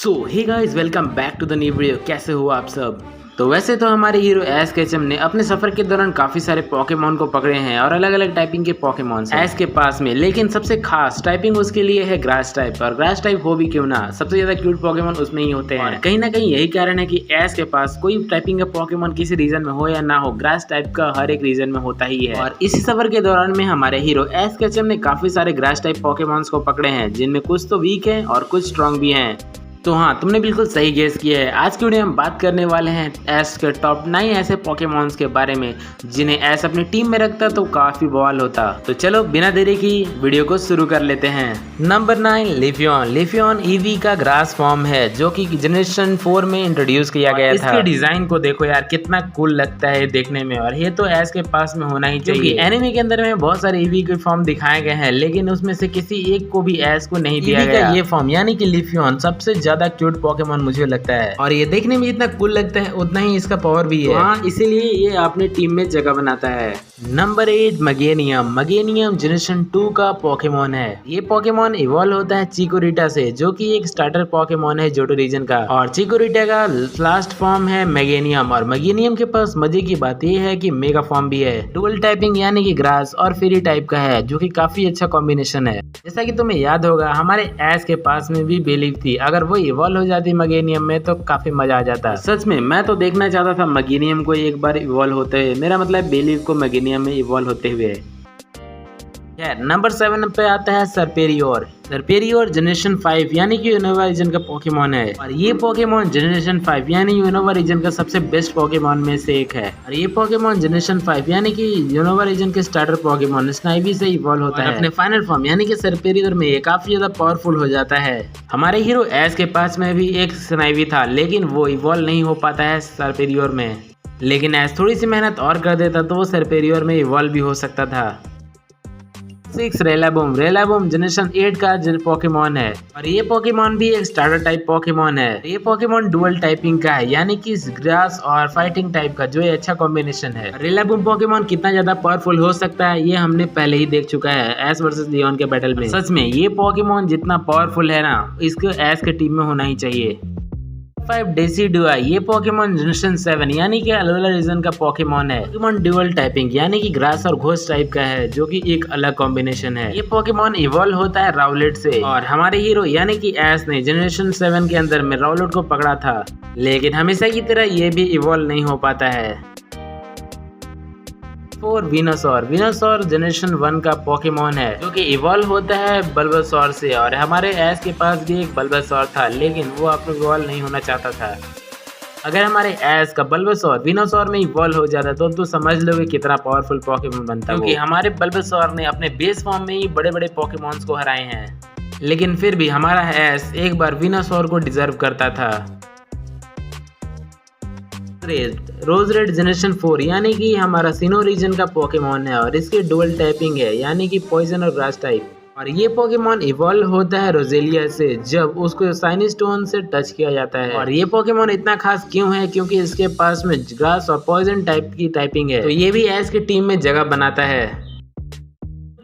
So hey guys, welcome back to the new video. कैसे हो आप सब? तो वैसे तो हमारे हीरो एश केचम ने अपने सफर के दौरान काफी सारे पोकेमॉन को पकड़े हैं और अलग अलग टाइपिंग के पोकेमॉन एश के पास में, लेकिन सबसे खास टाइपिंग उसके लिए है ग्रास टाइप। और ग्रास टाइप हो भी क्यों ना, सबसे ज्यादा क्यूट पोकेमॉन उसमें ही होते हैं। कहीं ना कहीं यही कारण है कि एश के पास कोई टाइपिंग का पोकेमॉन किसी रीजन में हो या ना हो, ग्रास टाइप का हर एक रीजन में होता ही है। और इसी सफर के दौरान में हमारे हीरो एश केचम ने काफी सारे ग्रास टाइप पोकेमॉन्स को पकड़े हैं, जिनमें कुछ तो वीक है और कुछ स्ट्रॉन्ग भी हैं। तो हाँ, तुमने बिल्कुल सही गेस किया है। आज की वीडियो में हम बात करने वाले हैं एश के टॉप 9 ऐसे पोकेमॉन्स के बारे में जिन्हें एश अपनी टीम में रखता तो काफी बवाल होता। तो चलो बिना देरी की वीडियो को शुरू कर लेते हैं। नंबर 9, लिफियन। लिफियन ईवी का ग्रास फॉर्म है जो कि जनरेशन 4 में इंट्रोड्यूस किया गया था। इसके डिजाइन को देखो यार, कितना कूल लगता है देखने में, और ये तो एश के पास में होना ही चाहिए। एनिमे के अंदर में बहुत सारे ईवी के फॉर्म दिखाए गए हैं, लेकिन उसमें से किसी एक को भी एश को नहीं दिया गया। ये फॉर्म यानी कि लिफियन सबसे ज्यादा क्यूट पोकेमॉन मुझे लगता है, और ये देखने में जितना कूल लगता है उतना ही इसका पावर भी है। हाँ, इसीलिए ये अपने टीम में जगह बनाता है। नंबर 8, मगेनियम। मगेनियम जनरेशन 2 का पोकेमॉन है। ये पोकेमॉन इवॉल्व होता है चिकोरिटा से, जो कि एक स्टार्टर पोकेमॉन है जोटो रीजन का, और चिकोरिटा का लास्ट फॉर्म है मगेनियम। और मगेनियम के पास मजे की बात ये है कि मेगा फॉर्म भी है। डुअल टाइपिंग यानी कि ग्रास और फेरी टाइप का है, जो कि काफी अच्छा कॉम्बिनेशन है। जैसा कि तुम्हें याद होगा, हमारे एश के पास में भी बेलीव थी, अगर वो इवॉल्व हो जाती मगेनियम में तो काफी मजा आ जाता। सच में मैं तो देखना चाहता था मगेनियम को एक बार इवॉल्व होते हुए, मेरा मतलब बेलीव को मगेनियम में इवॉल्व होते हुए। नंबर 7 पे आता है सर्पेरियोर। सर्पेरियोर जनरेशन 5 यानी कि यूनोवा रीजन का पोकेमॉन है, और ये पोकेमॉन जनरेशन 5 यानी यूनोवा रीजन का सबसे बेस्ट पोकेमॉन में से एक है। और ये पोकेमॉन जनरेशन 5 यानी कि यूनोवा रीजन के स्टार्टर पोकेमॉन स्नाइवी से इवॉल्व होता है। अपने फाइनल फॉर्म यानी कि सर्पेरियोर में ये काफी ज्यादा पावरफुल हो जाता है। हमारे हीरो एश के पास में भी एक स्नाइवी था, लेकिन वो इवॉल्व नहीं हो पाता है सर्पेरियोर में। लेकिन एश थोड़ी सी मेहनत और कर देता तो वो सर्पेरियोर में इवॉल्व भी हो सकता था। 6, रेलाबूम। रेलाबूम जनरेशन 8 का पोकेमॉन है, और ये पोकेमॉन भी एक स्टार्टर टाइप पोकेमॉन है। ये पोकेमॉन डुअल टाइपिंग का है, यानी कि ग्रास और फाइटिंग टाइप का, जो ये अच्छा कॉम्बिनेशन है। रेलाबूम पोकेमॉन कितना ज्यादा पावरफुल हो सकता है ये हमने पहले ही देख चुका है एश वर्सेस लियोन के बैटल में। सच में ये पोकेमॉन जितना पावरफुल है ना, इसको एश के टीम में होना ही चाहिए। 5, डेसिडुआ। ये पोकेमॉन जनरेशन 7 यानी कि alola रीजन का पोकेमॉन है। पोकेमॉन ड्यूअल टाइपिंग यानी कि ग्रास और घोस्ट टाइप का है, जो कि एक अलग कॉम्बिनेशन है। ये पोकेमॉन इवॉल्व होता है राउलेट से, और हमारे हीरो यानी कि एश ने जनरेशन 7 के अंदर में राउलेट को पकड़ा था, लेकिन हमेशा की तरह ये भी इवॉल्व नहीं हो पाता है। 4, विनोसॉर। विनोसॉर जनरेशन 1 का पोकेमॉन है, जो कि इवॉल्व होता है बल्बासॉर से, और हमारे एश के पास भी एक बल्बासॉर था, लेकिन वो अपने इवॉल्व नहीं होना चाहता था। अगर हमारे एश का बल्बासॉर विनोसॉर में इवॉल्व हो जाता तो समझ लो कि कितना पावरफुल पोकेमॉन बनता, क्योंकि हमारे बल्बासॉर ने अपने बेस फॉर्म में ही बड़े बड़े पोकेमॉन्स को हराए हैं। लेकिन फिर भी हमारा एश एक बार विनोसॉर को डिजर्व करता था। रोज रेड जनरेशन 4 यानी कि हमारा सिनो रीजन का पोकेमॉन है, और इसकी डुअल टाइपिंग है, यानी कि पॉइजन और ग्रास टाइप। और ये पोकेमॉन इवॉल्व होता है रोजेलिया से, जब उसको शाइनी स्टोन से टच किया जाता है। और ये पोकेमॉन इतना खास क्यों है, क्योंकि इसके पास में ग्रास और पॉइजन टाइप की टाइपिंग है, तो ये भी एश की टीम में जगह बनाता है।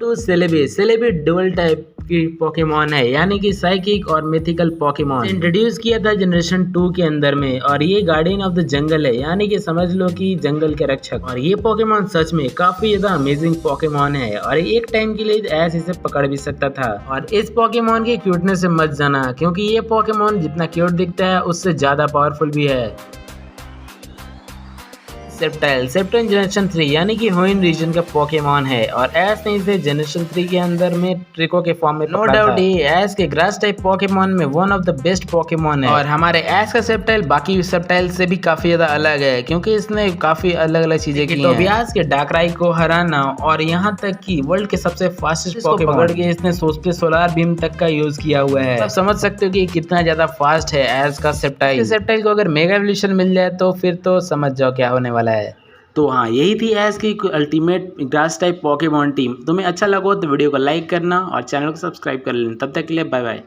2, सेलेबी। सेलेबी डुअल टाइप की पोकेमॉन है, यानी कि साइकिक और मिथिकल पोकेमॉन। इंट्रोड्यूस किया था जनरेशन 2 के अंदर में, और ये गार्डियन ऑफ द जंगल है, यानी कि समझ लो कि जंगल के रक्षक। और ये पोकेमॉन सच में काफी ज्यादा अमेजिंग पोकेमॉन है, और एक टाइम के लिए एश इसे पकड़ भी सकता था। और इस पोकेमॉन की क्यूटनेस से मत जाना, क्योंकि ये पोकेमॉन जितना क्यूट दिखता है उससे ज्यादा पावरफुल भी है। सेप्टाइल। सेप्टाइल जनरेशन 3 यानी कि होइन रीजन का पोकेमॉन है, और एश ने इसे जनरेशन 3 के अंदर में ट्रिको के फॉर्म में नो डाउट ये एश के ग्रास टाइप पोकेमॉन में one of the best Pokemon है। और हमारे एश का सेप्टाइल बाकी सेप्टाइल से भी काफी ज्यादा अलग है, क्योंकि इसने काफी अलग अलग चीजें की हैं। टोबियास के डार्कराई को हराना, और यहाँ तक कि वर्ल्ड के सबसे फास्टेस्ट पोकेमॉन पकड़ के इसने सोलार बीम तक का यूज किया हुआ है। आप समझ सकते हो कि कितना ज्यादा फास्ट है एश का सेप्टाइल। सेप्टाइल को अगर मेगा एवोल्यूशन मिल जाए तो फिर तो समझ जाओ क्या होने वाला है। तो हाँ, यही थी एश की ultimate grass type Pokemon team. तुम्हें अच्छा लगा तो वीडियो को लाइक करना और चैनल को सब्सक्राइब कर लेना। तब तक के लिए बाय बाय।